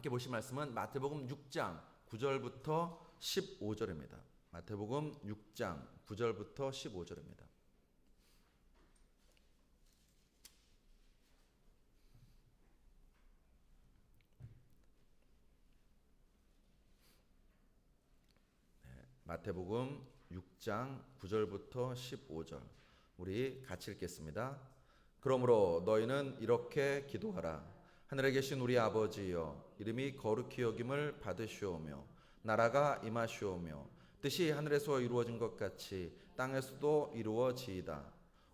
함께 보실 말씀은 마태복음 6장 9절부터 15절입니다. 마태복음 6장 9절부터 15절입니다. 마태복음 6장 9절부터 15절 우리 같이 읽겠습니다. 그러므로 너희는 이렇게 기도하라. 하늘에 계신 우리 아버지여, 이름이 거룩히 여김을 받으시오며 나라가 임하시오며 뜻이 하늘에서 이루어진 것 같이 땅에서도 이루어지이다.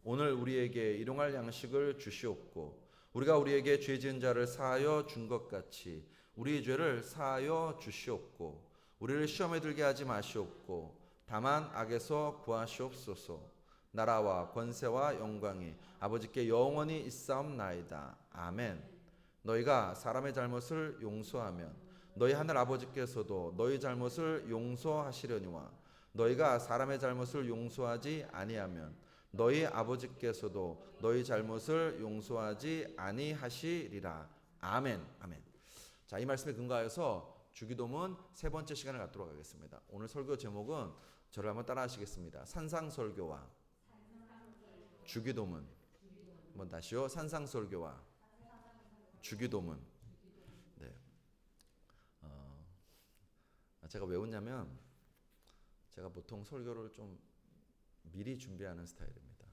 오늘 우리에게 일용할 양식을 주시옵고 우리가 우리에게 죄 지은 자를 사하여 준 것 같이 우리의 죄를 사하여 주시옵고 우리를 시험에 들게 하지 마시옵고 다만 악에서 구하시옵소서. 나라와 권세와 영광이 아버지께 영원히 있사옵나이다. 아멘. 너희가 사람의 잘못을 용서하면 너희 하늘 아버지께서도 너희 잘못을 용서하시려니와 너희가 사람의 잘못을 용서하지 아니하면 너희 아버지께서도 너희 잘못을 용서하지 아니하시리라. 아멘. 아멘. 자, 이 말씀에 근거하여서 주기도문 세 번째 시간을 갖도록 하겠습니다. 오늘 설교 제목은 저를 한번 따라 하시겠습니다. 산상설교와 주기도문. 한번 다시요. 산상설교와 주기도문. 네. 제가 왜 웃냐면 제가 보통 설교를 좀 미리 준비하는 스타일입니다.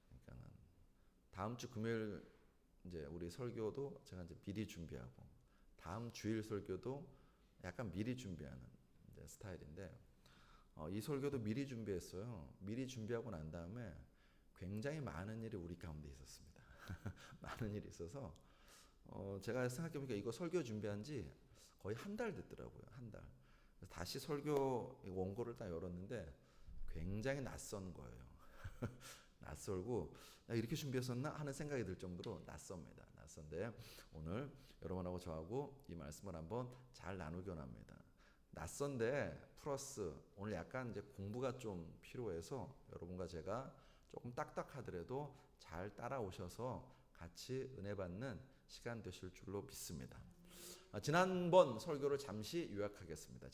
그러니까 다음 주 금요일 이제 우리 설교도 제가 이제 미리 준비하고 다음 주일 설교도 약간 미리 준비하는 이제 스타일인데 이 설교도 미리 준비했어요. 미리 준비하고 난 다음에 굉장히 많은 일이 우리 가운데 있었습니다. 많은 일이 있어서 제가 생각해보니까 이거 설교 준비한 지 거의 한 달 됐더라고요. 한 달. 그래서 다시 설교 원고를 딱 열었는데 굉장히 낯선 거예요. 낯설고 이렇게 준비했었나 하는 생각이 들 정도로 낯섭니다. 낯선데 오늘 여러분하고 저하고 이 말씀을 한번 잘 나누기 원합니다. 낯선데 플러스 오늘 약간 이제 공부가 좀 필요해서 여러분과 제가 조금 딱딱하더라도 잘 따라오셔서 같이 은혜 받는 시간 되실 줄로 믿습니다. 지난번 설교를 잠시 요약하겠습니다.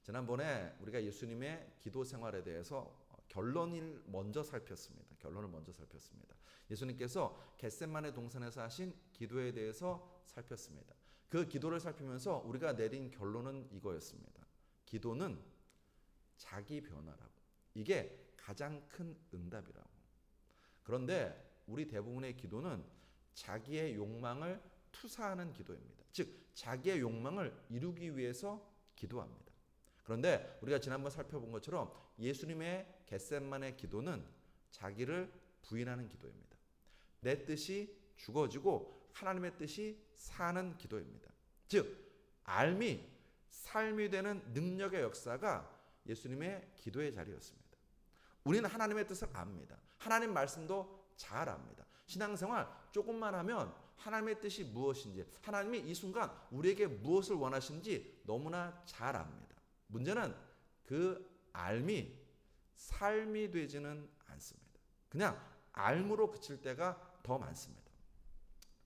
지난번에 우리가 예수님의 기도 생활에 대해서 결론을 먼저 살폈습니다. 예수님께서 겟세마네 동산에서 하신 기도에 대해서 살폈습니다. 그 기도를 살피면서 우리가 내린 결론은 이거였습니다. 기도는 자기 변화라고. 이게 가장 큰 응답이라고. 그런데 우리 대부분의 기도는 자기의 욕망을 투사하는 기도입니다. 즉 자기의 욕망을 이루기 위해서 기도합니다. 그런데 우리가 지난번 살펴본 것처럼 예수님의 겟세마네 기도는 자기를 부인하는 기도입니다. 내 뜻이 죽어지고 하나님의 뜻이 사는 기도입니다. 즉 삶이 되는 능력의 역사가 예수님의 기도의 자리였습니다. 우리는 하나님의 뜻을 압니다. 하나님 말씀도 잘 압니다. 신앙생활 조금만 하면 하나님의 뜻이 무엇인지, 하나님이 이 순간 우리에게 무엇을 원하시는지 너무나 잘 압니다. 문제는 그 삶이 삶이 되지는 않습니다. 그냥 알므로 그칠 때가 더 많습니다.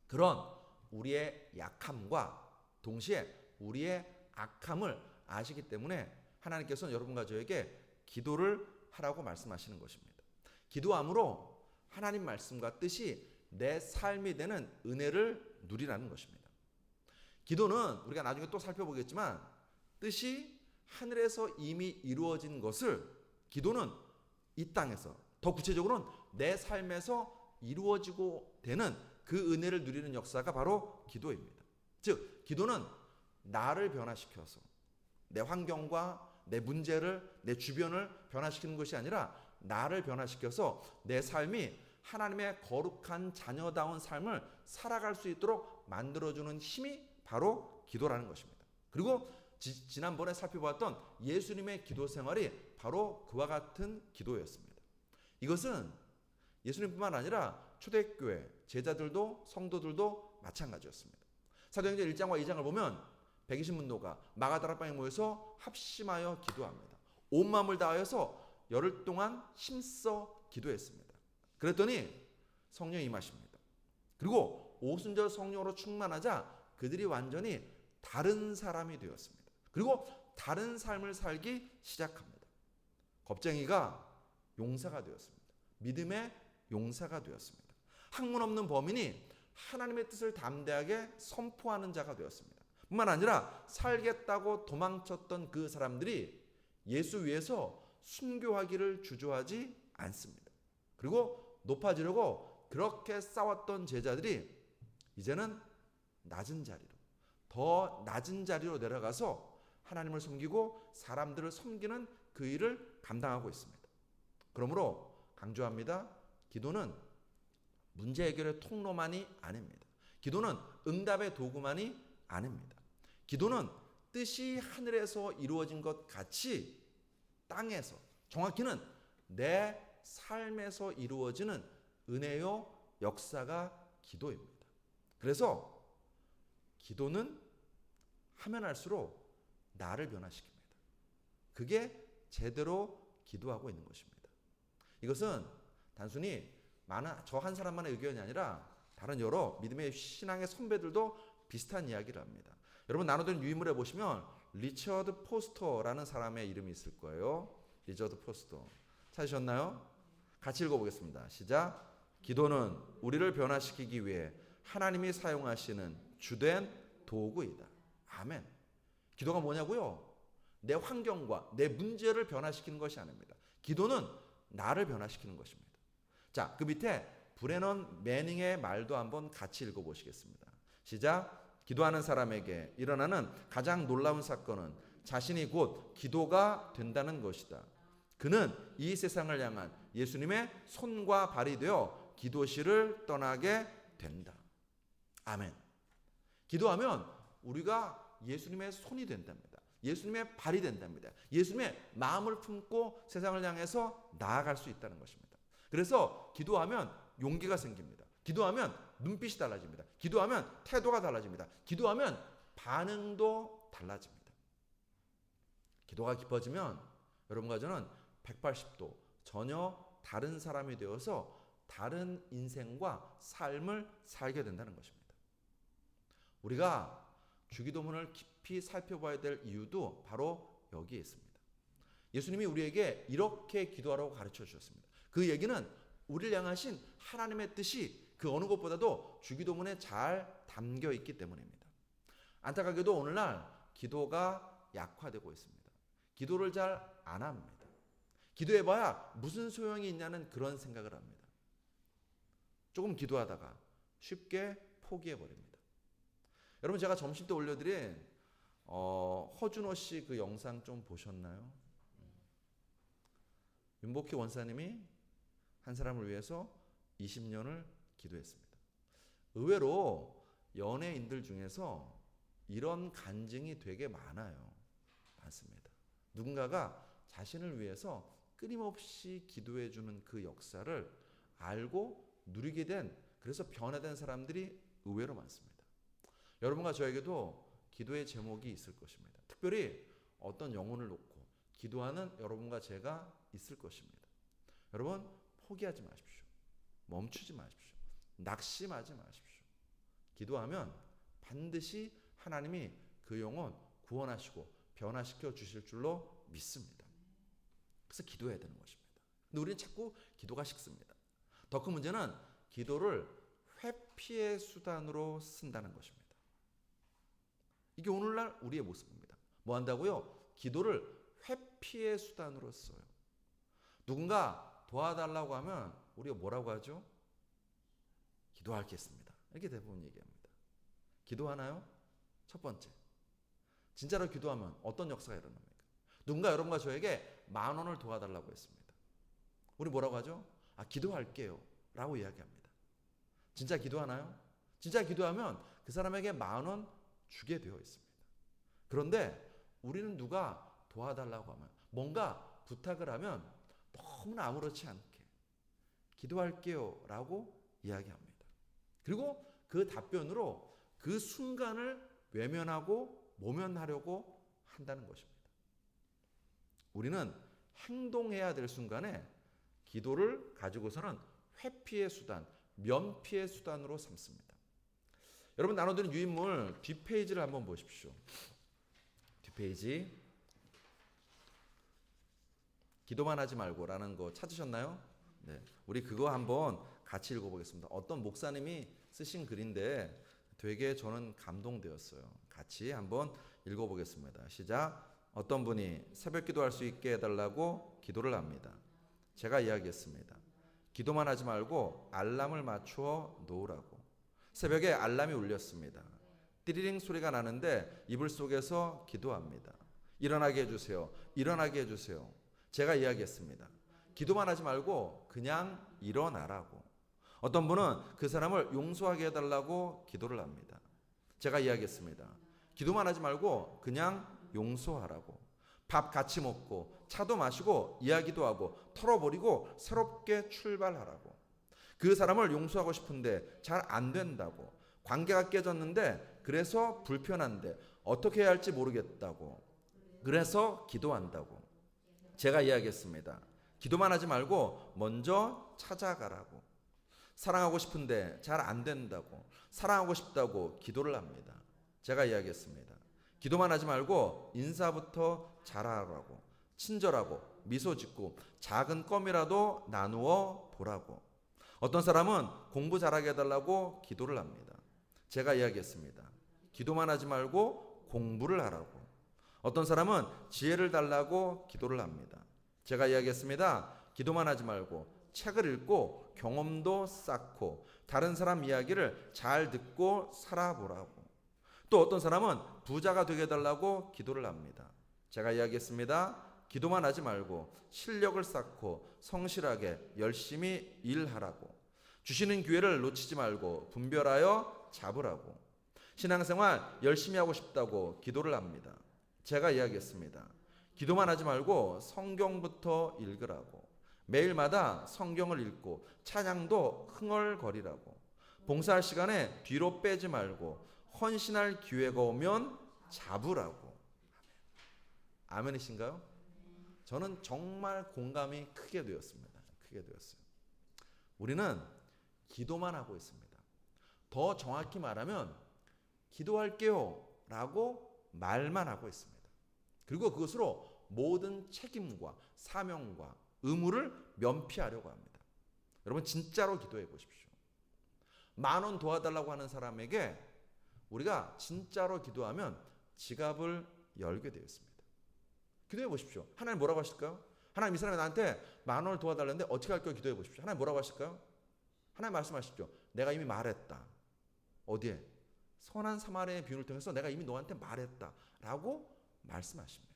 그런 우리의 약함과 동시에 우리의 악함을 아시기 때문에 하나님께서는 여러분과 저에게 기도를 하라고 말씀하시는 것입니다. 기도함으로 하나님 말씀과 뜻이 내 삶이 되는 은혜를 누리라는 것입니다. 기도는 우리가 나중에 또 살펴보겠지만 뜻이 하늘에서 이미 이루어진 것을 기도는 이 땅에서 더 구체적으로는 내 삶에서 이루어지고 되는 그 은혜를 누리는 역사가 바로 기도입니다. 즉 기도는 나를 변화시켜서 내 환경과 내 문제를 내 주변을 변화시키는 것이 아니라 나를 변화시켜서 내 삶이 하나님의 거룩한 자녀다운 삶을 살아갈 수 있도록 만들어주는 힘이 바로 기도라는 것입니다. 그리고 지난번에 살펴봤던 예수님의 기도 생활이 바로 그와 같은 기도였습니다. 이것은 예수님뿐만 아니라 초대교회 제자들도 성도들도 마찬가지였습니다. 사도행전 1장과 2장을 보면 120문도가 마가다락방에 모여서 합심하여 기도합니다. 온 마음을 다하여서 열흘 동안 힘써 기도했습니다. 그랬더니 성령이 임하십니다. 그리고 오순절 성령으로 충만하자 그들이 완전히 다른 사람이 되었습니다. 그리고 다른 삶을 살기 시작합니다. 겁쟁이가 용사가 되었습니다. 믿음의 용사가 되었습니다. 학문 없는 범인이 하나님의 뜻을 담대하게 선포하는 자가 되었습니다. 뿐만 아니라 살겠다고 도망쳤던 그 사람들이 예수 위에서 순교하기를 주저하지 않습니다. 그리고 높아지려고 그렇게 싸웠던 제자들이 이제는 더 낮은 자리로 내려가서 하나님을 섬기고 사람들을 섬기는 그 일을 감당하고 있습니다. 그러므로 강조합니다. 기도는 문제 해결의 통로만이 아닙니다. 기도는 응답의 도구만이 아닙니다. 기도는 뜻이 하늘에서 이루어진 것 같이 땅에서, 정확히는 내 삶에서 이루어지는 은혜요 역사가 기도입니다. 그래서 기도는 하면 할수록 나를 변화시킵니다. 그게 제대로 기도하고 있는 것입니다. 이것은 단순히 저 한 사람만의 의견이 아니라 다른 여러 믿음의 신앙의 선배들도 비슷한 이야기를 합니다. 여러분 나눠드린 유인물에 보시면 리처드 포스터라는 사람의 이름이 있을 거예요. 리처드 포스터. 찾으셨나요? 같이 읽어보겠습니다. 시작. 기도는 우리를 변화시키기 위해 하나님이 사용하시는 주된 도구이다. 아멘. 기도가 뭐냐고요? 내 환경과 내 문제를 변화시키는 것이 아닙니다. 기도는 나를 변화시키는 것입니다. 자, 그 밑에 브레넌 매닝의 말도 한번 같이 읽어보시겠습니다. 시작. 기도하는 사람에게 일어나는 가장 놀라운 사건은 자신이 곧 기도가 된다는 것이다. 그는 이 세상을 향한 예수님의 손과 발이 되어 기도실을 떠나게 된다. 아멘. 기도하면 우리가 예수님의 손이 된답니다. 예수님의 발이 된답니다. 예수님의 마음을 품고 세상을 향해서 나아갈 수 있다는 것입니다. 그래서 기도하면 용기가 생깁니다. 기도하면 눈빛이 달라집니다. 기도하면 태도가 달라집니다. 기도하면 반응도 달라집니다. 기도가 깊어지면 여러분과 저는 180도 전혀 다른 사람이 되어서 다른 인생과 삶을 살게 된다는 것입니다. 우리가 주기도문을 깊이 살펴봐야 될 이유도 바로 여기에 있습니다. 예수님이 우리에게 이렇게 기도하라고 가르쳐 주셨습니다. 그 얘기는 우리를 향하신 하나님의 뜻이 그 어느 것보다도 주기도문에 잘 담겨 있기 때문입니다. 안타깝게도 오늘날 기도가 약화되고 있습니다. 기도를 잘 안 합니다. 기도해봐야 무슨 소용이 있냐는 그런 생각을 합니다. 조금 기도하다가 쉽게 포기해버립니다. 여러분 제가 점심 때 올려드린 허준호 씨 그 영상 좀 보셨나요? 윤복희 원사님이 한 사람을 위해서 20년을 기도했습니다. 의외로 연예인들 중에서 이런 간증이 되게 많습니다. 누군가가 자신을 위해서 끊임없이 기도해주는 그 역사를 알고 누리게 된, 그래서 변화된 사람들이 의외로 많습니다. 여러분과 저에게도 기도의 제목이 있을 것입니다. 특별히 어떤 영혼을 놓고 기도하는 여러분과 제가 있을 것입니다. 여러분 포기하지 마십시오. 멈추지 마십시오. 낙심하지 마십시오. 기도하면 반드시 하나님이 그 영혼 구원하시고 변화시켜 주실 줄로 믿습니다. 그래서 기도해야 되는 것입니다. 근데 우리는 자꾸 기도가 식습니다. 더 큰 문제는 기도를 회피의 수단으로 쓴다는 것입니다. 이게 오늘날 우리의 모습입니다. 뭐 한다고요? 기도를 회피의 수단으로 써요. 누군가 도와달라고 하면 우리가 뭐라고 하죠? 기도하겠습니다. 이렇게 대부분 얘기합니다. 기도하나요? 첫 번째. 진짜로 기도하면 어떤 역사가 일어납니까? 누군가 여러분과 저에게 10,000원을 도와달라고 했습니다. 우리 뭐라고 하죠? 기도할게요 라고 이야기합니다. 진짜 기도하나요? 진짜 기도하면 그 사람에게 10,000원 주게 되어 있습니다. 그런데 우리는 누가 도와달라고 하면, 뭔가 부탁을 하면 너무나 아무렇지 않게 기도할게요 라고 이야기합니다. 그리고 그 답변으로 그 순간을 외면하고 모면하려고 한다는 것입니다. 우리는 행동해야 될 순간에 기도를 가지고서는 회피의 수단, 면피의 수단으로 삼습니다. 여러분 나눠드린 유인물 뒷페이지를 한번 보십시오. 뒷페이지. 기도만 하지 말고라는 거 찾으셨나요? 네, 우리 그거 한번 같이 읽어보겠습니다. 어떤 목사님이 쓰신 글인데 되게 저는 감동되었어요. 같이 한번 읽어보겠습니다. 시작. 어떤 분이 새벽 기도할 수 있게 해달라고 기도를 합니다. 제가 이야기했습니다. 기도만 하지 말고 알람을 맞추어 놓으라고. 새벽에 알람이 울렸습니다. 띠리링 소리가 나는데 이불 속에서 기도합니다. 일어나게 해주세요. 일어나게 해주세요. 제가 이야기했습니다. 기도만 하지 말고 그냥 일어나라고. 어떤 분은 그 사람을 용서하게 해달라고 기도를 합니다. 제가 이야기했습니다. 기도만 하지 말고 그냥 용서하라고. 밥 같이 먹고 차도 마시고 이야기도 하고 털어버리고 새롭게 출발하라고. 그 사람을 용서하고 싶은데 잘 안 된다고. 관계가 깨졌는데 그래서 불편한데 어떻게 해야 할지 모르겠다고. 그래서 기도한다고. 제가 이야기했습니다. 기도만 하지 말고 먼저 찾아가라고. 사랑하고 싶은데 잘 안 된다고. 사랑하고 싶다고 기도를 합니다. 제가 이야기했습니다. 기도만 하지 말고 인사부터 잘하라고. 친절하고 미소 짓고 작은 껌이라도 나누어 보라고. 어떤 사람은 공부 잘하게 해달라고 기도를 합니다. 제가 이야기했습니다. 기도만 하지 말고 공부를 하라고. 어떤 사람은 지혜를 달라고 기도를 합니다. 제가 이야기했습니다. 기도만 하지 말고 책을 읽고 경험도 쌓고 다른 사람 이야기를 잘 듣고 살아보라고. 또 어떤 사람은 부자가 되게 해달라고 기도를 합니다. 제가 이야기했습니다. 기도만 하지 말고 실력을 쌓고 성실하게 열심히 일하라고. 주시는 기회를 놓치지 말고 분별하여 잡으라고. 신앙생활 열심히 하고 싶다고 기도를 합니다. 제가 이야기했습니다. 기도만 하지 말고 성경부터 읽으라고. 매일마다 성경을 읽고 찬양도 흥얼거리라고. 봉사할 시간에 뒤로 빼지 말고 헌신할 기회가 오면 잡으라고. 아멘이신가요? 저는 정말 공감이 크게 되었습니다. 크게 되었어요. 우리는 기도만 하고 있습니다. 더 정확히 말하면 기도할게요 라고 말만 하고 있습니다. 그리고 그것으로 모든 책임과 사명과 의무를 면피하려고 합니다. 여러분 진짜로 기도해 보십시오. 10,000원 도와달라고 하는 사람에게 우리가 진짜로 기도하면 지갑을 열게 되어 있습니다. 기도해 보십시오. 하나님 뭐라고 하실까요? 하나님 이 사람이 나한테 10,000원을 도와달라는데 어떻게 할까요? 기도해 보십시오. 하나님 뭐라고 하실까요? 하나님 말씀하십시오. 내가 이미 말했다. 어디에? 선한 사마리아의 비유를 통해서 내가 이미 너한테 말했다 라고 말씀하십니다.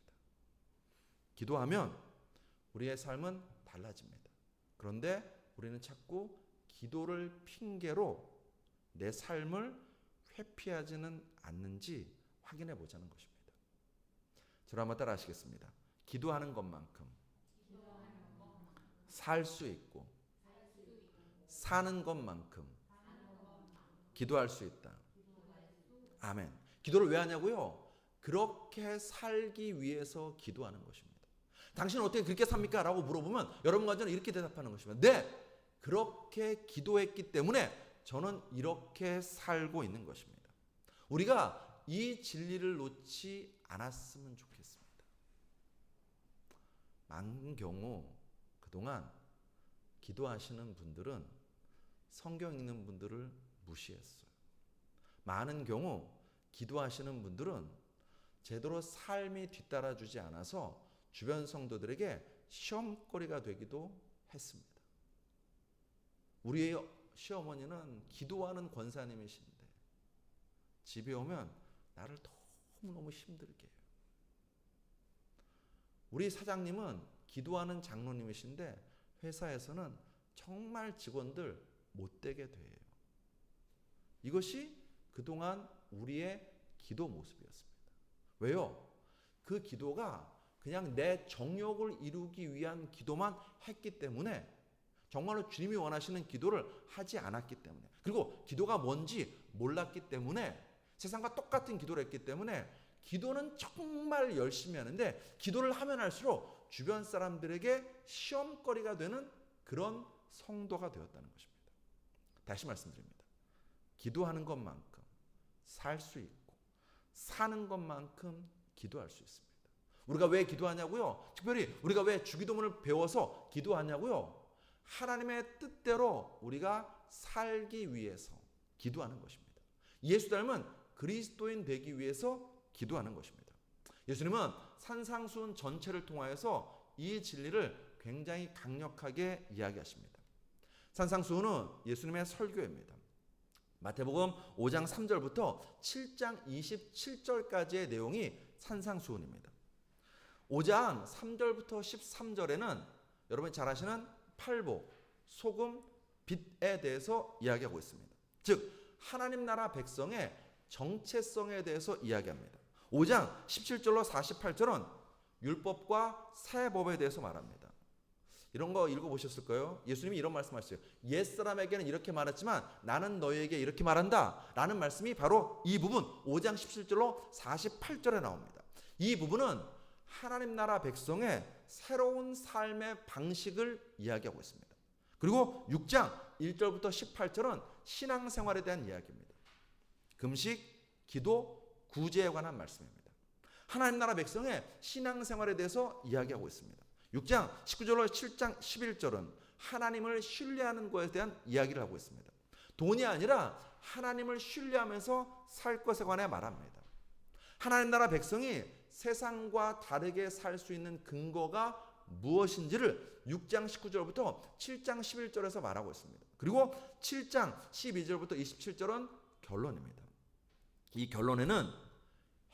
기도하면 우리의 삶은 달라집니다. 그런데 우리는 자꾸 기도를 핑계로 내 삶을 회피하지는 않는지 확인해 보자는 것입니다. 저를 한번 따라 하시겠습니다. 기도하는 것만큼 살 수 있고 사는 것만큼 기도할 수 있다. 아멘. 기도를 왜 하냐고요? 그렇게 살기 위해서 기도하는 것입니다. 당신은 어떻게 그렇게 삽니까? 라고 물어보면 여러분과 저는 이렇게 대답하는 것입니다. 네, 그렇게 기도했기 때문에 저는 이렇게 살고 있는 것입니다. 우리가 이 진리를 놓지 않았으면 좋겠습니다. 많은 경우 그동안 기도하시는 분들은 성경 읽는 분들을 무시했어요. 많은 경우 기도하시는 분들은 제대로 삶이 뒤따라주지 않아서 주변 성도들에게 시험거리가 되기도 했습니다. 우리의 시어머니는 기도하는 권사님이신데 집에 오면 나를 너무너무 힘들게 해요. 우리 사장님은 기도하는 장로님이신데 회사에서는 정말 직원들 못되게 돼요. 이것이 그동안 우리의 기도 모습이었습니다. 왜요? 그 기도가 그냥 내 정욕을 이루기 위한 기도만 했기 때문에 정말로 주님이 원하시는 기도를 하지 않았기 때문에 그리고 기도가 뭔지 몰랐기 때문에 세상과 똑같은 기도를 했기 때문에 기도는 정말 열심히 하는데 기도를 하면 할수록 주변 사람들에게 시험거리가 되는 그런 성도가 되었다는 것입니다. 다시 말씀드립니다. 기도하는 것만큼 살 수 있고 사는 것만큼 기도할 수 있습니다. 우리가 왜 기도하냐고요? 특별히 우리가 왜 주기도문을 배워서 기도하냐고요? 하나님의 뜻대로 우리가 살기 위해서 기도하는 것입니다. 예수 닮은 그리스도인 되기 위해서 기도하는 것입니다. 예수님은 산상수훈 전체를 통하여서 이 진리를 굉장히 강력하게 이야기하십니다. 산상수훈은 예수님의 설교입니다. 마태복음 5장 3절부터 7장 27절까지의 내용이 산상수훈입니다. 5장 3절부터 13절에는 여러분이 잘 아시는 팔복, 소금, 빛에 대해서 이야기하고 있습니다. 즉 하나님 나라 백성의 정체성에 대해서 이야기합니다. 5장 17절로 48절은 율법과 새 법에 대해서 말합니다. 이런 거 읽어보셨을 거예요. 예수님이 이런 말씀하셨어요. 옛사람에게는 이렇게 말했지만 나는 너희에게 이렇게 말한다 라는 말씀이 바로 이 부분 5장 17절로 48절에 나옵니다. 이 부분은 하나님 나라 백성의 새로운 삶의 방식을 이야기하고 있습니다. 그리고 6장 1절부터 18절은 신앙생활에 대한 이야기입니다. 금식, 기도, 구제에 관한 말씀입니다. 하나님 나라 백성의 신앙생활에 대해서 이야기하고 있습니다. 6장 19절로 7장 11절은 하나님을 신뢰하는 것에 대한 이야기를 하고 있습니다. 돈이 아니라 하나님을 신뢰하면서 살 것에 관해 말합니다. 하나님 나라 백성이 세상과 다르게 살 수 있는 근거가 무엇인지를 6장 19절부터 7장 11절에서 말하고 있습니다. 그리고 7장 12절부터 27절은 결론입니다. 이 결론에는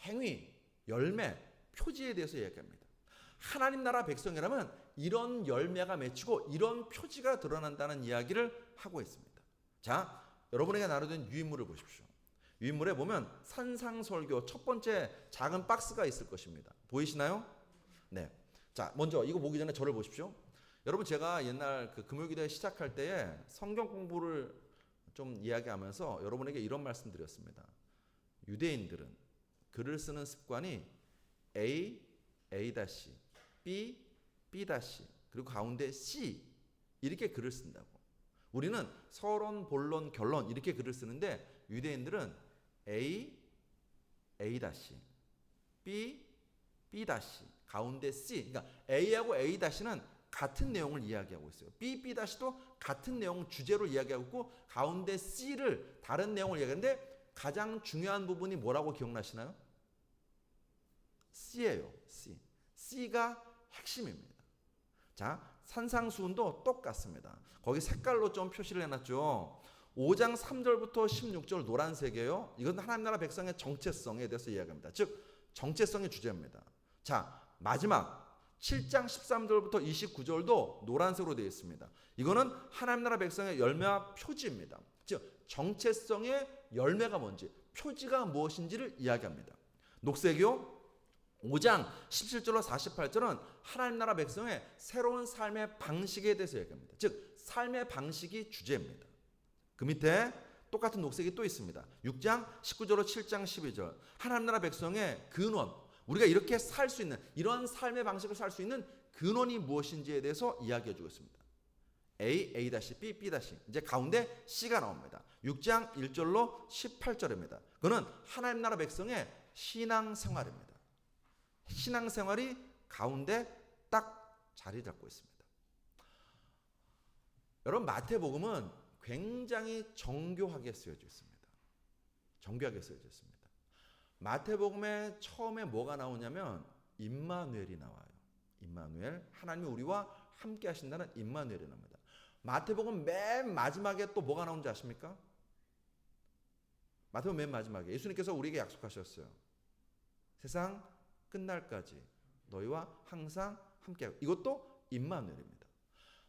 행위, 열매, 표지에 대해서 이야기합니다. 하나님 나라 백성이라면 이런 열매가 맺히고 이런 표지가 드러난다는 이야기를 하고 있습니다. 자, 여러분에게 나눠진 유인물을 보십시오. 유인물에 보면 산상설교 첫 번째 작은 박스가 있을 것입니다. 보이시나요? 네. 자, 먼저 이거 보기 전에 저를 보십시오. 여러분, 제가 옛날 그 금요기도회 시작할 때에 성경 공부를 좀 이야기하면서 여러분에게 이런 말씀 드렸습니다. 유대인들은 글을 쓰는 습관이 A, A-, B, B-, 그리고 가운데 C 이렇게 글을 쓴다고. 우리는 서론, 본론, 결론 이렇게 글을 쓰는데 유대인들은 A, A-, B, B-, 가운데 C. 그러니까 A하고 A-는 같은 내용을 이야기하고 있어요. B, B-도 같은 내용 주제로 이야기하고 있고 가운데 C를 다른 내용을 이야기하는데 가장 중요한 부분이 뭐라고 기억나시나요? C예요. C. C가 핵심입니다. 자, 산상수훈도 똑같습니다. 거기 색깔로 좀 표시를 해놨죠. 5장 3절부터 16절 노란색이에요. 이건 하나님 나라 백성의 정체성에 대해서 이야기합니다. 즉 정체성의 주제입니다. 자, 마지막 7장 13절부터 29절도 노란색으로 되어 있습니다. 이거는 하나님 나라 백성의 열매와 표지입니다. 즉 정체성의 열매가 뭔지, 표지가 무엇인지를 이야기합니다. 녹색이요. 5장 17절로 48절은 하나님 나라 백성의 새로운 삶의 방식에 대해서 얘기합니다. 즉 삶의 방식이 주제입니다. 그 밑에 똑같은 녹색이 또 있습니다. 6장 19절로 7장 12절 하나님 나라 백성의 근원, 우리가 이렇게 살 수 있는 이런 삶의 방식을 살 수 있는 근원이 무엇인지에 대해서 이야기해 주고 있습니다. A, A-, B, B-, 이제 가운데 C가 나옵니다. 6장 1절로 18절입니다. 그는 하나님 나라 백성의 신앙생활입니다. 신앙생활이 가운데 딱 자리 잡고 있습니다. 여러분, 마태복음은 굉장히 정교하게 쓰여져 있습니다. 정교하게 쓰여져 있습니다. 마태복음에 처음에 뭐가 나오냐면 임마누엘이 나와요. 임마누엘, 하나님이 우리와 함께 하신다는 임마누엘이 나옵니다. 마태복음 맨 마지막에 또 뭐가 나오는지 아십니까? 마태복음 맨 마지막에 예수님께서 우리에게 약속하셨어요. 세상 끝날까지 너희와 항상 함께하고. 이것도 임마누엘입니다.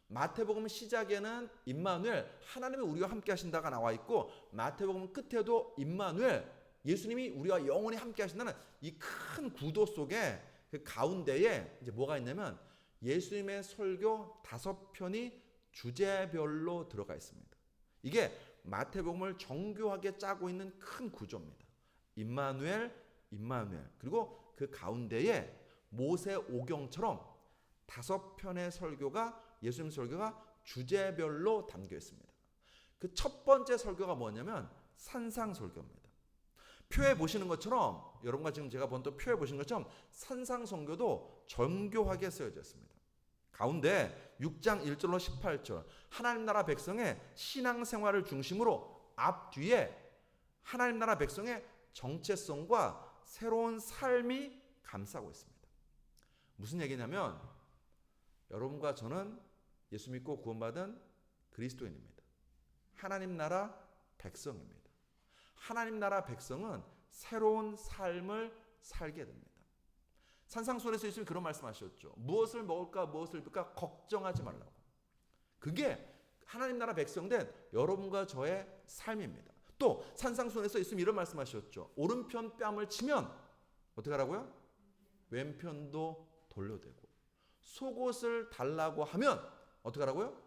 마태복음 시작에는 임마누엘, 하나님이 우리와 함께 하신다가 나와 있고 마태복음 끝에도 임마누엘, 예수님이 우리와 영원히 함께 하신다는 이 큰 구도 속에 그 가운데에 이제 뭐가 있냐면 예수님의 설교 5편이 주제별로 들어가 있습니다. 이게 마태복음을 정교하게 짜고 있는 큰 구조입니다. 임마누엘, 임마누엘. 그리고 그 가운데에 모세 오경처럼 5편의 설교가, 예수님 설교가 주제별로 담겨 있습니다. 그 첫 번째 설교가 뭐냐면 산상설교입니다. 표에 보시는 것처럼 여러분과 지금 제가 본 또 표에 보시는 것처럼 산상선교도 정교하게 쓰여져 있습니다. 가운데 6장 1절로 18절 하나님 나라 백성의 신앙생활을 중심으로 앞뒤에 하나님 나라 백성의 정체성과 새로운 삶이 감싸고 있습니다. 무슨 얘기냐면 여러분과 저는 예수 믿고 구원받은 그리스도인입니다. 하나님 나라 백성입니다. 하나님 나라 백성은 새로운 삶을 살게 됩니다. 산상수훈에서 예수님이 그런 말씀하셨죠. 무엇을 먹을까 무엇을 입을까 걱정하지 말라고. 그게 하나님 나라 백성된 여러분과 저의 삶입니다. 또 산상수훈에서 예수님이 이런 말씀하셨죠. 오른편 뺨을 치면 어떻게 하라고요? 왼편도 돌려대고 속옷을 달라고 하면 어떻게 하라고요?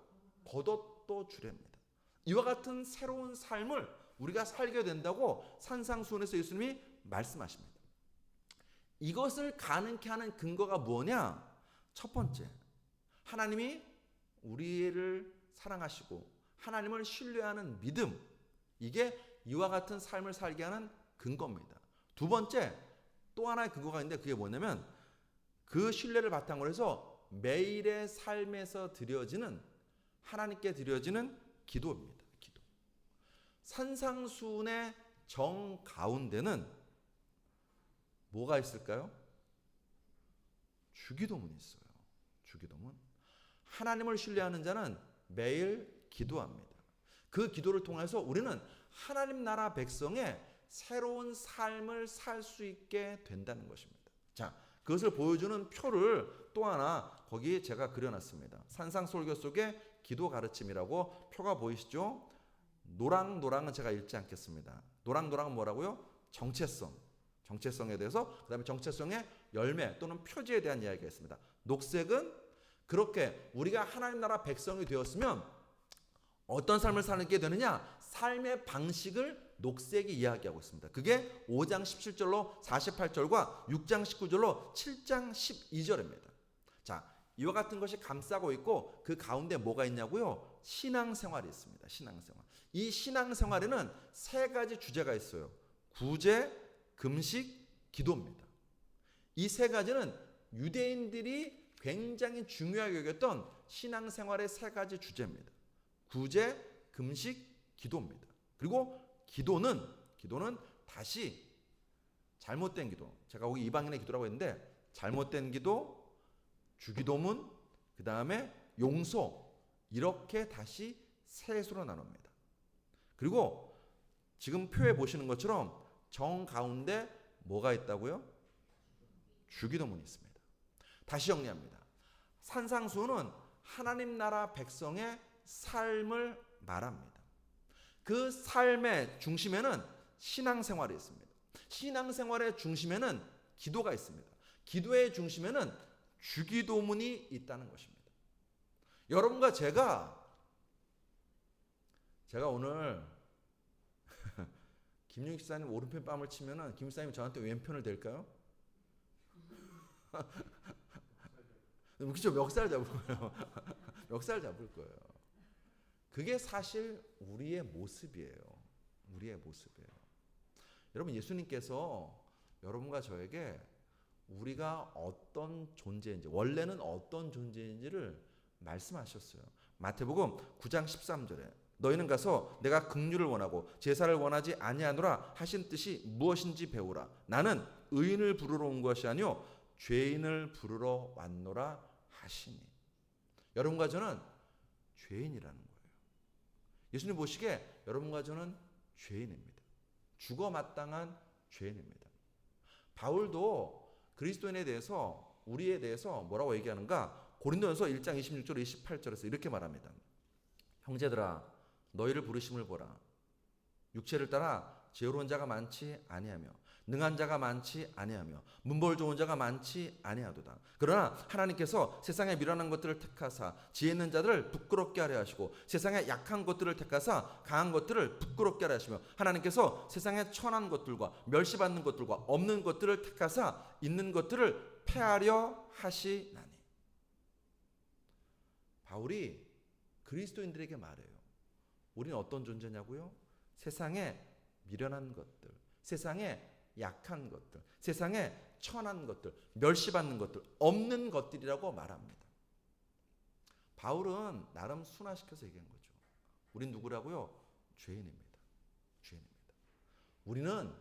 겉옷도 주렵니다. 이와 같은 새로운 삶을 우리가 살게 된다고 산상수훈에서 예수님이 말씀하십니다. 이것을 가능케 하는 근거가 뭐냐? 첫 번째, 하나님이 우리를 사랑하시고 하나님을 신뢰하는 믿음, 이게 이와 같은 삶을 살게 하는 근거입니다. 두 번째, 또 하나의 근거가 있는데 그게 뭐냐면 그 신뢰를 바탕으로 해서 매일의 삶에서 드려지는 하나님께 드려지는 기도입니다. 기도. 산상수훈의 정 가운데는 뭐가 있을까요? 주기도문이 있어요. 주기도문. 하나님을 신뢰하는 자는 매일 기도합니다. 그 기도를 통해서 우리는 하나님 나라 백성의 새로운 삶을 살 수 있게 된다는 것입니다. 자, 그것을 보여주는 표를 또 하나 거기 제가 그려놨습니다. 산상설교 속의 기도 가르침이라고 표가 보이시죠? 노랑노랑은 제가 읽지 않겠습니다. 노랑노랑은 뭐라고요? 정체성에 대해서, 그 다음에 정체성의 열매 또는 표지에 대한 이야기가 있습니다. 녹색은 그렇게 우리가 하나님 나라 백성이 되었으면 어떤 삶을 사게 되느냐? 삶의 방식을 녹색이 이야기하고 있습니다. 그게 5장 17절로 48절과 6장 19절로 7장 12절입니다. 자, 이와 같은 것이 감싸고 있고 그 가운데 뭐가 있냐고요? 신앙생활이 있습니다. 신앙생활. 이 신앙생활에는 세 가지 주제가 있어요. 구제, 금식, 기도입니다. 이 세 가지는 유대인들이 굉장히 중요하게 여겼던 신앙생활의 세 가지 주제입니다. 구제, 금식, 기도입니다. 그리고 기도는 다시 잘못된 기도. 제가 거기 이방인의 기도라고 했는데 잘못된 기도, 주기도문, 그 다음에 용서 이렇게 다시 셋으로 나눕니다. 그리고 지금 표에 보시는 것처럼 정 가운데 뭐가 있다고요? 주기도문이 있습니다. 다시 정리합니다. 산상수훈은 하나님 나라 백성의 삶을 말합니다. 그 삶의 중심에는 신앙생활이 있습니다. 신앙생활의 중심에는 기도가 있습니다. 기도의 중심에는 주기도문이 있다는 것입니다. 여러분과 제가 오늘 김윤 기사님 오른편 뺨을 치면은 김 기사님이 저한테 왼편을 댈까요? 그렇죠. 멱살 잡을 거예요. 멱살 잡을 거예요. 그게 사실 우리의 모습이에요. 우리의 모습이에요. 여러분, 예수님께서 여러분과 저에게 우리가 어떤 존재인지, 원래는 어떤 존재인지를 말씀하셨어요. 마태복음 9장 13절에 너희는 가서 내가 긍휼을 원하고 제사를 원하지 아니하노라 하신 뜻이 무엇인지 배우라. 나는 의인을 부르러 온 것이 아니요 죄인을 부르러 왔노라 하시니. 여러분과 저는 죄인이라는 거예요. 예수님 보시기에 여러분과 저는 죄인입니다. 죽어 마땅한 죄인입니다. 바울도 그리스도인에 대해서, 우리에 대해서 뭐라고 얘기하는가? 고린도전서 1장 26절 28절에서 이렇게 말합니다. 형제들아 너희를 부르심을 보라. 육체를 따라 지혜로운 자가 많지 아니하며 능한 자가 많지 아니하며 문벌 좋은 자가 많지 아니하도다. 그러나 하나님께서 세상에 미련한 것들을 택하사 지혜 있는 자들을 부끄럽게 하려 하시고 세상에 약한 것들을 택하사 강한 것들을 부끄럽게 하려 하시며 하나님께서 세상에 천한 것들과 멸시받는 것들과 없는 것들을 택하사 있는 것들을 폐하려 하시나니. 바울이 그리스도인들에게 말해요. 우리는 어떤 존재냐고요? 세상에 미련한 것들, 세상에 약한 것들, 세상에 천한 것들, 멸시받는 것들, 없는 것들이라고 말합니다. 바울은 나름 순화시켜서 얘기한 거죠. 우린 누구라고요? 죄인입니다. 죄인입니다. 우리는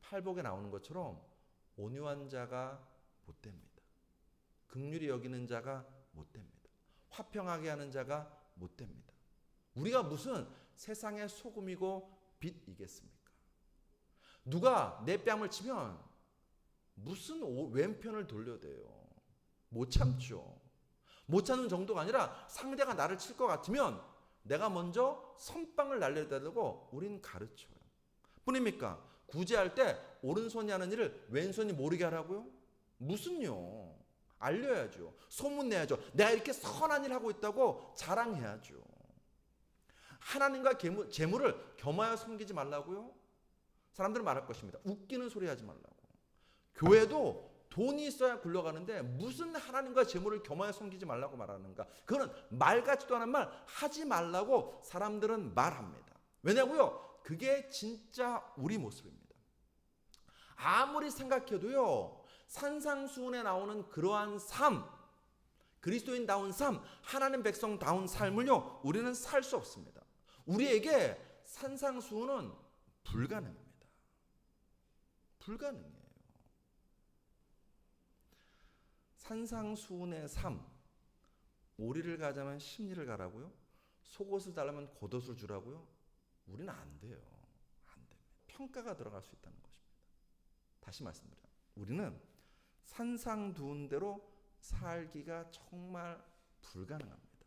팔복에 나오는 것처럼 온유한 자가 못 됩니다. 긍휼히 여기는 자가 못 됩니다. 화평하게 하는 자가 못 됩니다. 우리가 무슨 세상의 소금이고 빛이겠습니까? 누가 내 뺨을 치면 무슨 왼편을 돌려대요. 못 참죠. 못 참는 정도가 아니라 상대가 나를 칠 것 같으면 내가 먼저 선빵을 날려대고 우린 가르쳐요. 뿐입니까? 구제할 때 오른손이 하는 일을 왼손이 모르게 하라고요? 무슨요? 알려야죠. 소문내야죠. 내가 이렇게 선한 일 하고 있다고 자랑해야죠. 하나님과 재물을 겸하여 섬기지 말라고요? 사람들은 말할 것입니다. 웃기는 소리 하지 말라고. 교회도 돈이 있어야 굴러가는데 무슨 하나님과 재물을 겸하여 섬기지 말라고 말하는가? 그거는 말 같지도 않은 말 하지 말라고 사람들은 말합니다. 왜냐고요? 그게 진짜 우리 모습입니다. 아무리 생각해도요, 산상수훈에 나오는 그러한 삶, 그리스도인다운 삶, 하나님 백성다운 삶을요, 우리는 살 수 없습니다. 우리에게 산상수훈은 불가능합니다. 불가능해요. 산상수훈의 삶, 오리를 가자면 심리를 가라고요? 속옷을 달라면 겉옷을 주라고요? 우리는 안 돼요. 안 됩니다. 평가가 들어갈 수 있다는 것입니다. 다시 말씀드려요. 우리는 산상두은 대로 살기가 정말 불가능합니다.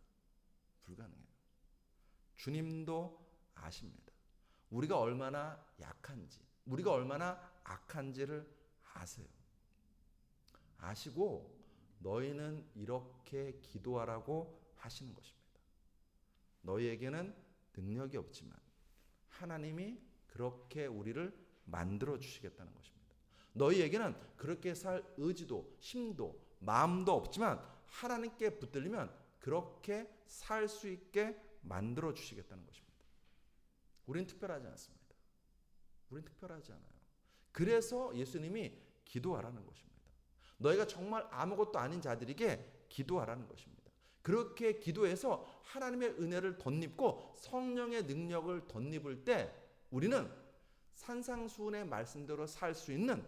불가능해요. 주님도 아십니다. 우리가 얼마나 약한지, 우리가 얼마나 악한지를 아세요. 아시고 너희는 이렇게 기도하라고 하시는 것입니다. 너희에게는 능력이 없지만 하나님이 그렇게 우리를 만들어 주시겠다는 것입니다. 너희에게는 그렇게 살 의지도 힘도 마음도 없지만 하나님께 붙들리면 그렇게 살 수 있게 만들어 주시겠다는 것입니다. 우린 특별하지 않습니다. 우린 특별하지 않아요. 그래서 예수님이 기도하라는 것입니다. 너희가 정말 아무것도 아닌 자들에게 기도하라는 것입니다. 그렇게 기도해서 하나님의 은혜를 덧입고 성령의 능력을 덧입을 때 우리는 산상수훈의 말씀대로 살 수 있는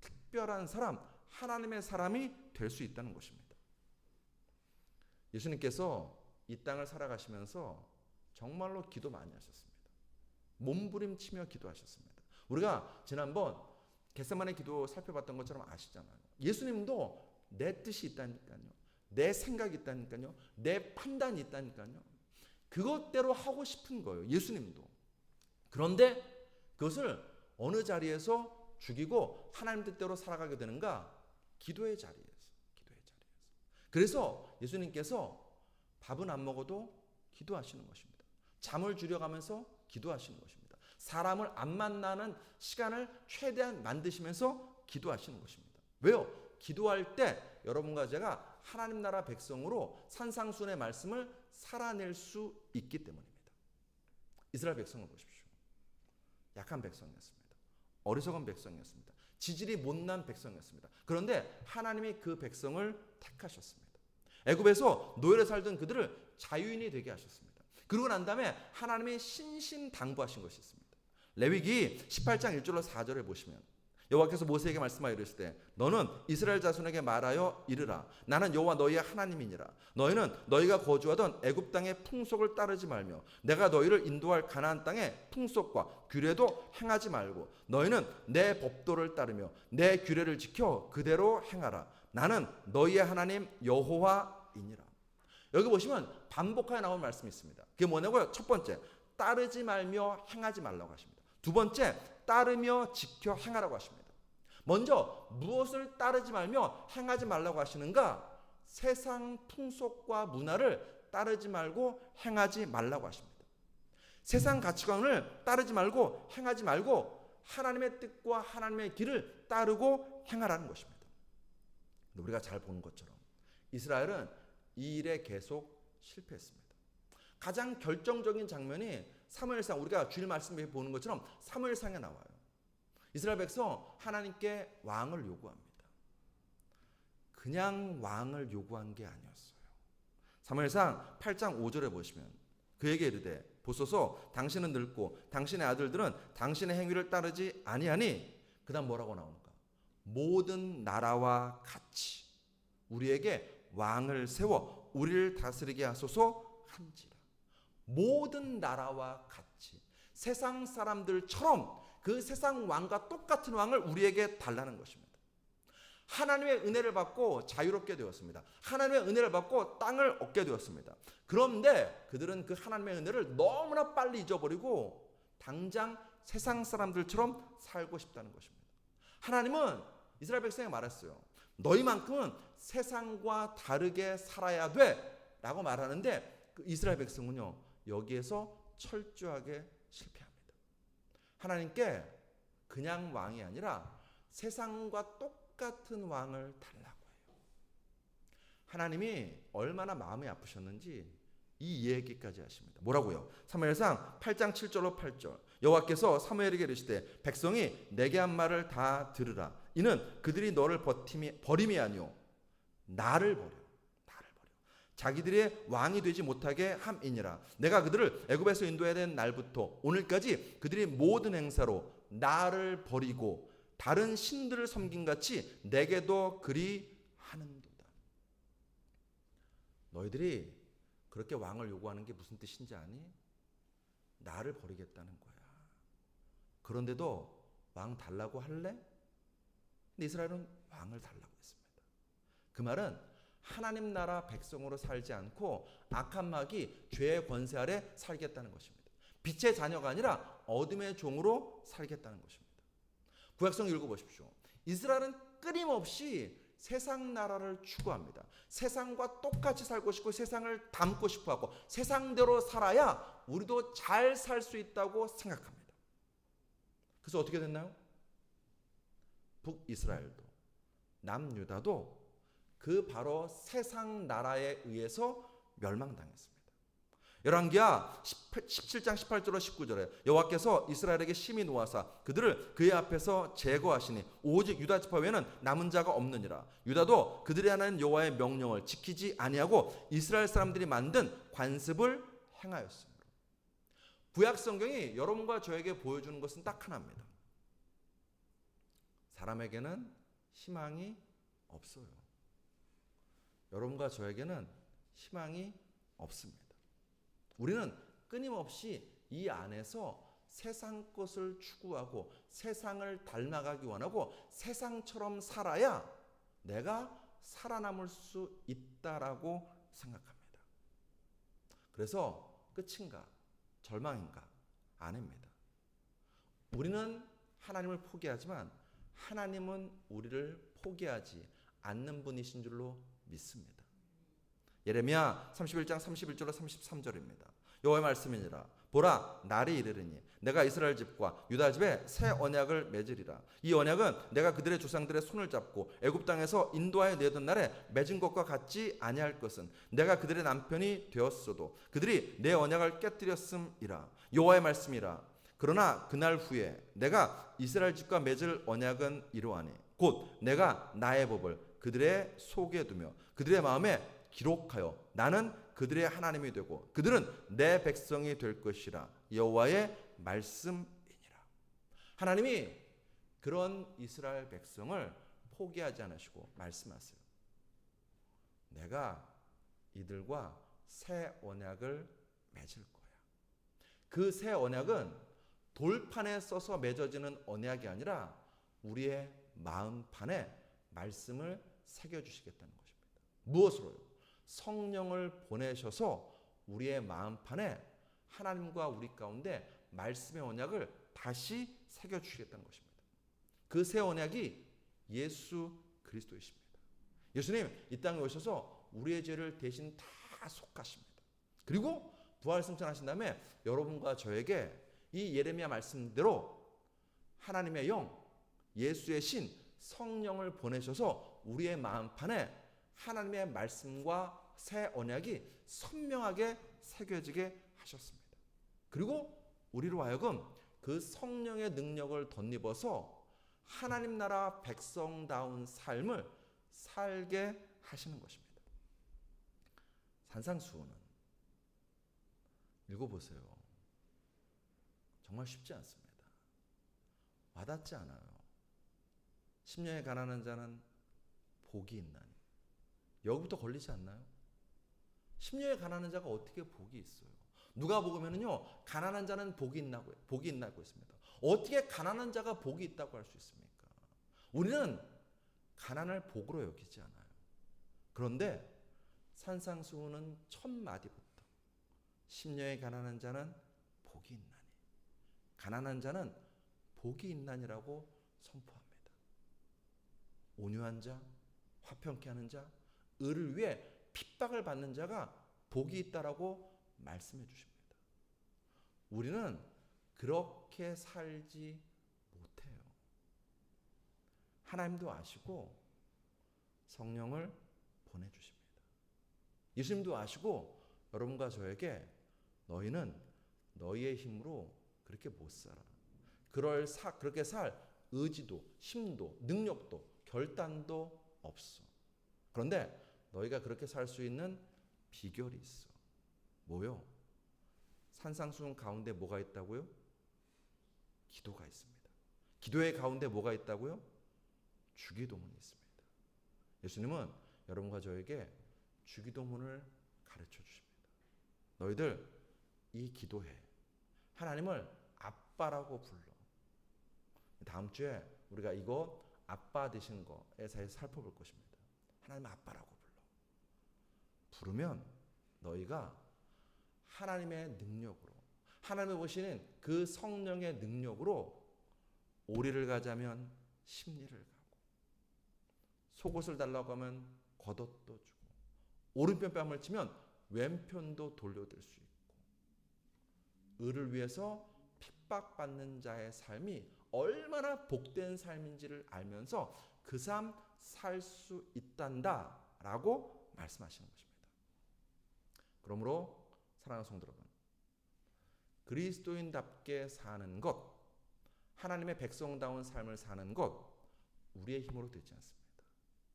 특별한 사람, 하나님의 사람이 될 수 있다는 것입니다. 예수님께서 이 땅을 살아가시면서 정말로 기도 많이 하셨습니다. 몸부림치며 기도하셨습니다. 우리가 지난번 겟세마네 기도 살펴봤던 것처럼 아시잖아요. 예수님도 내 뜻이 있다니까요. 내 생각이 있다니까요. 내 판단이 있다니까요. 그것대로 하고 싶은 거예요. 예수님도. 그런데 그것을 어느 자리에서 죽이고 하나님 뜻대로 살아가게 되는가? 기도의 자리에서. 기도의 자리에서. 그래서 예수님께서 밥은 안 먹어도 기도하시는 것입니다. 잠을 줄여가면서 기도하시는 것입니다. 사람을 안 만나는 시간을 최대한 만드시면서 기도하시는 것입니다. 왜요? 기도할 때 여러분과 제가 하나님 나라 백성으로 산상수훈의 말씀을 살아낼 수 있기 때문입니다. 이스라엘 백성을 보십시오. 약한 백성이었습니다. 어리석은 백성이었습니다. 지질이 못난 백성이었습니다. 그런데 하나님이 그 백성을 택하셨습니다. 애굽에서 노예로 살던 그들을 자유인이 되게 하셨습니다. 그러고 난 다음에 하나님이 신신당부하신 것이 있습니다. 레위기 18장 1절로 4절에 보시면 여호와께서 모세에게 말씀하여 이르실 때 너는 이스라엘 자손에게 말하여 이르라. 나는 여호와 너희의 하나님이니라. 너희는 너희가 거주하던 애굽 땅의 풍속을 따르지 말며 내가 너희를 인도할 가나안 땅의 풍속과 규례도 행하지 말고 너희는 내 법도를 따르며 내 규례를 지켜 그대로 행하라. 나는 너희의 하나님 여호와이니라. 여기 보시면 반복하여 나온 말씀이 있습니다. 그게 뭐냐고요? 첫 번째, 따르지 말며 행하지 말라고 하십니다. 두 번째, 따르며 지켜 행하라고 하십니다. 먼저 무엇을 따르지 말며 행하지 말라고 하시는가? 세상 풍속과 문화를 따르지 말고 행하지 말라고 하십니다. 세상 가치관을 따르지 말고 행하지 말고 하나님의 뜻과 하나님의 길을 따르고 행하라는 것입니다. 우리가 잘 보는 것처럼 이스라엘은 이 일에 계속 실패했습니다. 가장 결정적인 장면이 사무엘상, 우리가 주일 말씀에 보는 것처럼 사무엘상에 나와요. 이스라엘 백성 하나님께 왕을 요구합니다. 그냥 왕을 요구한 게 아니었어요. 사무엘상 8장 5절에 보시면 그에게 이르되 보소서 당신은 늙고 당신의 아들들은 당신의 행위를 따르지 아니하니 그 다음 뭐라고 나오는가? 모든 나라와 같이 우리에게 왕을 세워 우리를 다스리게 하소서 한지라. 모든 나라와 같이 세상 사람들처럼 그 세상 왕과 똑같은 왕을 우리에게 달라는 것입니다. 하나님의 은혜를 받고 자유롭게 되었습니다. 하나님의 은혜를 받고 땅을 얻게 되었습니다. 그런데 그들은 그 하나님의 은혜를 너무나 빨리 잊어버리고 당장 세상 사람들처럼 살고 싶다는 것입니다. 하나님은 이스라엘 백성에게 말했어요. 너희만큼은 세상과 다르게 살아야 돼 라고 말하는데 그 이스라엘 백성은요 여기에서 철저하게 실패합니다. 하나님께 그냥 왕이 아니라 세상과 똑같은 왕을 달라고 해요. 하나님이 얼마나 마음이 아프셨는지 이 얘기까지 하십니다. 뭐라고요? 사무엘상 8장 7절로 8절 여호와께서 사무엘에게 이르시되 백성이 내게 한 말을 다 들으라. 이는 그들이 너를 버림이 아니오 나를 버려 자기들의 왕이 되지 못하게 함이니라. 내가 그들을 애굽에서 인도해야 된 날부터 오늘까지 그들이 모든 행사로 나를 버리고 다른 신들을 섬김같이 내게도 그리 하는도다. 너희들이 그렇게 왕을 요구하는 게 무슨 뜻인지 아니? 나를 버리겠다는 거야. 그런데도 왕 달라고 할래? 근데 이스라엘은 왕을 달라고 했습니다. 그 말은 하나님 나라 백성으로 살지 않고 악한 마귀 죄의 권세 아래 살겠다는 것입니다. 빛의 자녀가 아니라 어둠의 종으로 살겠다는 것입니다. 구약성 읽어보십시오. 이스라엘은 끊임없이 세상 나라를 추구합니다. 세상과 똑같이 살고 싶고 세상을 닮고 싶어하고 세상대로 살아야 우리도 잘 살 수 있다고 생각합니다. 그래서 어떻게 됐나요? 북이스라엘도 남유다도 그 바로 세상 나라에 의해서 멸망당했습니다. 열왕기하 17장 18절로 19절에 여호와께서 이스라엘에게 심히 노하사 그들을 그의 앞에서 제거하시니 오직 유다 지파 외에는 남은 자가 없느니라. 유다도 그들의 하나님 여호와의 명령을 지키지 아니하고 이스라엘 사람들이 만든 관습을 행하였으므로. 구약 성경이 여러분과 저에게 보여주는 것은 딱 하나입니다. 사람에게는 희망이 없어요. 여러분과 저에게는 희망이 없습니다. 우리는 끊임없이 이 안에서 세상 것을 추구하고 세상을 닮아가기 원하고 세상처럼 살아야 내가 살아남을 수 있다라고 생각합니다. 그래서 끝인가? 절망인가? 아닙니다. 우리는 하나님을 포기하지만 하나님은 우리를 포기하지 않는 분이신 줄로 믿습니다. 예레미야 31장 31절로 33절입니다. 여호와의 말씀이니라. 보라 날이 이르리니 내가 이스라엘 집과 유다 집에 새 언약을 맺으리라. 이 언약은 내가 그들의 조상들의 손을 잡고 애굽 땅에서 인도하여 내던 날에 맺은 것과 같지 아니할 것은 내가 그들의 남편이 되었어도 그들이 내 언약을 깨뜨렸음이라. 여호와의 말씀이라. 그러나 그날 후에 내가 이스라엘 집과 맺을 언약은 이러하니 곧 내가 나의 법을 그들의 속에 두며 그들의 마음에 기록하여 나는 그들의 하나님이 되고 그들은 내 백성이 될 것이라. 여호와의 말씀이니라. 하나님이 그런 이스라엘 백성을 포기하지 않으시고 말씀하세요. 내가 이들과 새 언약을 맺을 거야. 그 새 언약은 돌판에 써서 맺어지는 언약이 아니라 우리의 마음판에 말씀을 새겨주시겠다는 것입니다. 무엇으로요? 성령을 보내셔서 우리의 마음판에 하나님과 우리 가운데 말씀의 언약을 다시 새겨주시겠다는 것입니다. 그 새 언약이 예수 그리스도이십니다. 예수님 이 땅에 오셔서 우리의 죄를 대신 다 속하십니다. 그리고 부활 승천하신 다음에 여러분과 저에게 이 예레미야 말씀대로 하나님의 영, 예수의 신, 성령을 보내셔서 우리의 마음판에 하나님의 말씀과 새 언약이 선명하게 새겨지게 하셨습니다. 그리고 우리로 하여금 그 성령의 능력을 덧입어서 하나님 나라 백성다운 삶을 살게 하시는 것입니다. 산상수훈은 읽어보세요. 정말 쉽지 않습니다. 와닿지 않아요. 심령에 가난한 자는 복이 있나니. 여기부터 걸리지 않나요? 심령에 가난한 자가 어떻게 복이 있어요? 누가복음에는요, 가난한 자는 복이 있나고 있습니다. 어떻게 가난한 자가 복이 있다고 할 수 있습니까? 우리는 가난을 복으로 여기지 않아요. 그런데 산상수훈은 첫 마디부터 심령에 가난한 자는 복이 있나니, 가난한 자는 복이 있나니라고 선포합니다. 온유한 자, 화평케 하는 자, 의를 위해 핍박을 받는 자가 복이 있다라고 말씀해 주십니다. 우리는 그렇게 살지 못해요. 하나님도 아시고 성령을 보내주십니다. 예수님도 아시고 여러분과 저에게 너희는 너희의 힘으로 그렇게 못 살아. 그렇게 살 의지도, 힘도, 능력도, 결단도 없어. 그런데 너희가 그렇게 살 수 있는 비결이 있어. 뭐요? 산상수훈 가운데 뭐가 있다고요? 기도가 있습니다. 기도의 가운데 뭐가 있다고요? 주기도문이 있습니다. 예수님은 여러분과 저에게 주기도문을 가르쳐 주십니다. 너희들 이 기도해. 하나님을 아빠라고 불러. 다음 주에 우리가 이거 아빠 되신 거에 대해서 살펴볼 것입니다. 하나님 아빠라고 불러. 부르면 너희가 하나님의 능력으로, 하나님이 보시는 그 성령의 능력으로 오리를 가자면 십리를 가고, 속옷을 달라고 하면 겉옷도 주고, 오른편 뺨을 치면 왼편도 돌려줄 수 있고, 의를 위해서 핍박받는 자의 삶이 얼마나 복된 삶인지를 알면서 그 삶 살 수 있단다라고 말씀하시는 것입니다. 그러므로 사랑하는 성도 여러분, 그리스도인답게 사는 것, 하나님의 백성다운 삶을 사는 것, 우리의 힘으로 되지 않습니다.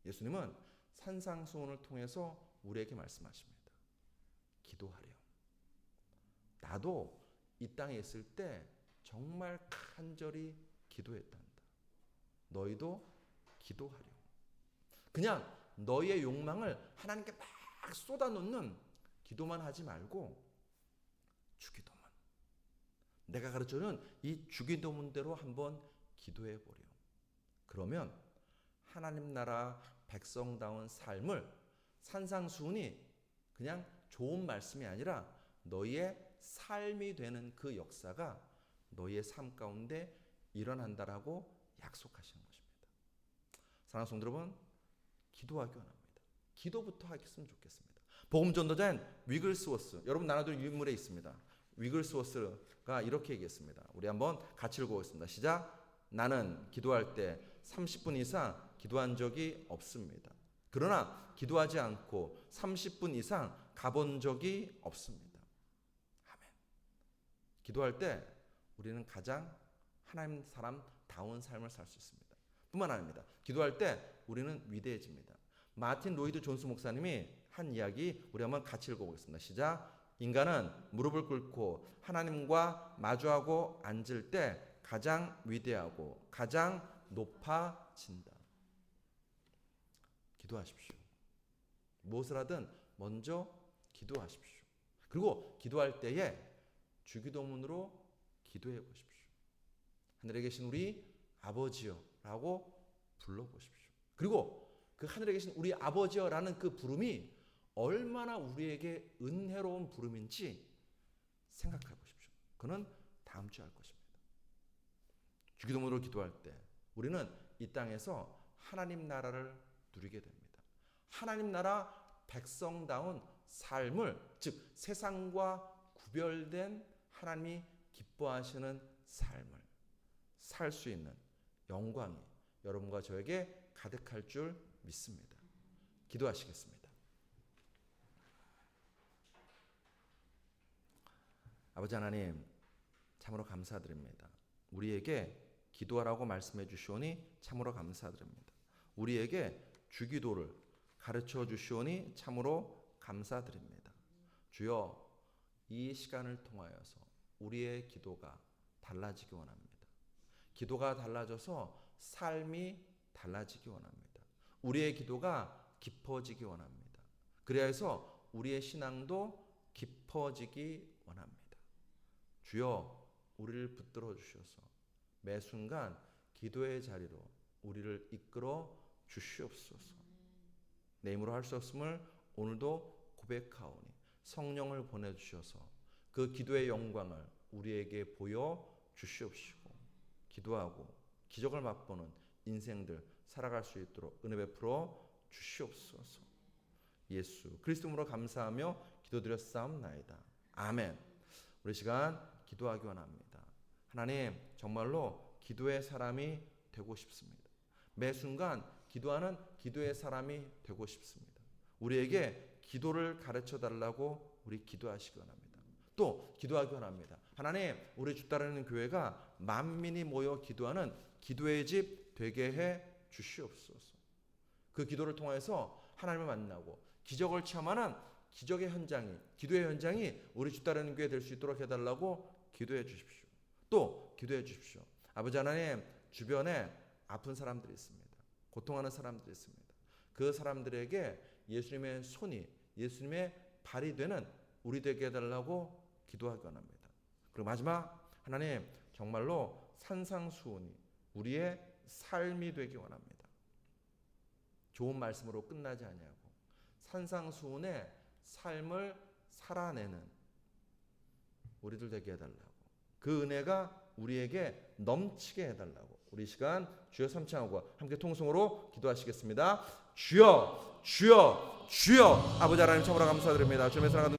예수님은 산상수훈을 통해서 우리에게 말씀하십니다. 기도하렴. 나도 이 땅에 있을 때 정말 간절히 기도했단다. 너희도 기도하렴. 그냥 너희의 욕망을 하나님께 막 쏟아놓는 기도만 하지 말고 주기도문, 내가 가르쳐주는 이 주기도문대로 한번 기도해 보렴. 그러면 하나님 나라 백성다운 삶을 산상수훈이 그냥 좋은 말씀이 아니라 너희의 삶이 되는 그 역사가 너희의 삶 가운데 일어난다라고 약속하시는 것입니다. 사랑하는 성도 여러분, 기도하기 원합니다. 기도부터 하셨으면 좋겠습니다. 복음 전도자인 위글스워스, 여러분 나눠드린 유인물에 있습니다. 위글스워스가 이렇게 얘기했습니다. 우리 한번 같이 읽어보겠습니다. 시작. 나는 기도할 때 30분 이상 기도한 적이 없습니다. 그러나 기도하지 않고 30분 이상 가본 적이 없습니다. 아멘. 기도할 때 우리는 가장 하나님 사람다운 삶을 살 수 있습니다. 뿐만 아닙니다. 기도할 때 우리는 위대해집니다. 마틴 로이드 존스 목사님이 한 이야기 우리 한번 같이 읽어보겠습니다. 시작. 인간은 무릎을 꿇고 하나님과 마주하고 앉을 때 가장 위대하고 가장 높아진다. 기도하십시오. 무엇을 하든 먼저 기도하십시오. 그리고 기도할 때에 주기도문으로 기도해 보십시오. 하늘에 계신 우리 아버지여 라고 불러보십시오. 그리고 그 하늘에 계신 우리 아버지여라는 그 부름이 얼마나 우리에게 은혜로운 부름인지 생각해 보십시오. 그는 다음 주에 할 것입니다. 주기도문으로 기도할 때 우리는 이 땅에서 하나님 나라를 누리게 됩니다. 하나님 나라 백성다운 삶을, 즉 세상과 구별된 하나님이 기뻐하시는 삶을 살 수 있는 영광이 여러분과 저에게 가득할 줄 믿습니다. 기도하시겠습니다. 아버지 하나님, 참으로 감사드립니다. 우리에게 기도하라고 말씀해 주시오니 참으로 감사드립니다. 우리에게 주기도를 가르쳐 주시오니 참으로 감사드립니다. 주여, 이 시간을 통하여서 우리의 기도가 달라지기 원합니다. 기도가 달라져서 삶이 달라지기 원합니다. 우리의 기도가 깊어지기 원합니다. 그래야 해서 우리의 신앙도 깊어지기 원합니다. 주여, 우리를 붙들어 주셔서 매 순간 기도의 자리로 우리를 이끌어 주시옵소서. 내 힘으로 할 수 없음을 오늘도 고백하오니 성령을 보내주셔서 그 기도의 영광을 우리에게 보여 주시옵시고 기도하고 기적을 맛보는 인생들 살아갈 수 있도록 은혜 베풀어 주시옵소서. 예수 그리스도로 감사하며 기도드렸사옵나이다. 아멘. 우리 시간 기도하기 원합니다. 하나님, 정말로 기도의 사람이 되고 싶습니다. 매 순간 기도하는 기도의 사람이 되고 싶습니다. 우리에게 기도를 가르쳐 달라고 우리 기도하시기 원합니다. 또 기도하기 원합니다. 하나님, 우리 주 따르는 교회가 만민이 모여 기도하는 기도의 집 되게 해 주시옵소서. 그 기도를 통해서 하나님을 만나고 기적을 체험하는 기적의 현장이, 기도의 현장이 우리 주 따르는 교회 될 수 있도록 해달라고 기도해 주십시오. 또 기도해 주십시오. 아버지 하나님, 주변에 아픈 사람들이 있습니다. 고통하는 사람들이 있습니다. 그 사람들에게 예수님의 손이, 예수님의 발이 되는 우리 되게 해달라고 기도하기 원합니다. 그리고 마지막, 하나님, 정말로 산상수훈이 우리의 삶이 되기 원합니다. 좋은 말씀으로 끝나지 아니하고 산상수훈의 삶을 살아내는 우리들 되게 해달라고, 그 은혜가 우리에게 넘치게 해달라고 우리 시간 주여 삼창하고 함께 통성으로 기도하시겠습니다. 주여, 주여, 주여. 아버지 하나님, 참으로 감사드립니다. 주님의 사랑하는